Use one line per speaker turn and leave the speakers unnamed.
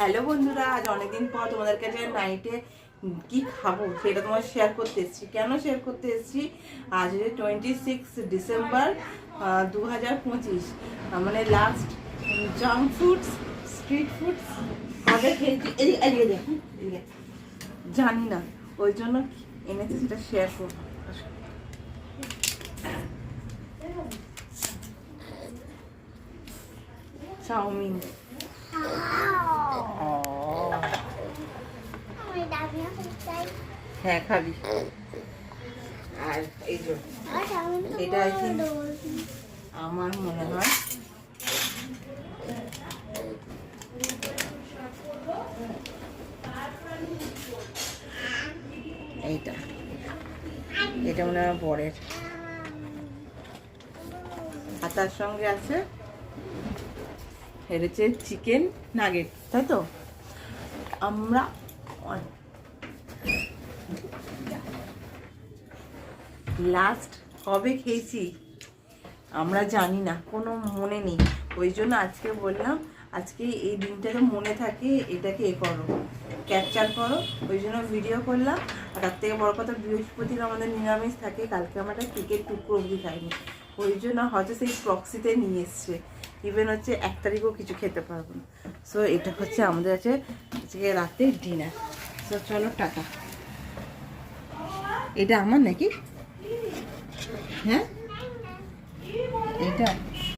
Hello বন্ধুরা, আজ অনেকদিন পর তোমাদের কাছে নাইটে কি খাবো সেটা তোমার শেয়ার করতে এসেছি। কেন শেয়ার করতে এসেছি? আজ 26 ডিসেম্বর 2025, মানে last junk foods, street foods আগে খেয়েছি। জানি না, ওই জন্য এনেছি, সেটা শেয়ার করবো। চাউমিন, হ্যাঁ খাবি। আর এই যে এটা আমার মনে হয় এইটা এটা মনে হয় বরের, আর তার সঙ্গে আছে এটা হচ্ছে চিকেন নাগেট, তাই তো? আমরা লাস্ট কবে খেয়েছি আমরা জানি না, কোনো মনে নেই। ওই জন্য আজকে বললাম, আজকে এই দিনটাতে মনে থাকে, এটাকে করো, ক্যাপচার করো, ওই জন্য ভিডিও করলাম। আর তার থেকে বড় কথা, বৃহস্পতির আমাদের নিরামিষ থাকে, কালকে আমরা একটা কেকের টুকরো অবধি খাইনি, ওই জন্য হয়তো সেই প্রক্সিতে নিয়ে এসছে। ইভেন হচ্ছে 1 তারিখও কিছু খেতে পারবো না। সো এটা হচ্ছে আমাদের আছে আজকে রাতে ডিনার। সো চলো টাটা। এটা আমার নাকি? হ্যাঁ, এটা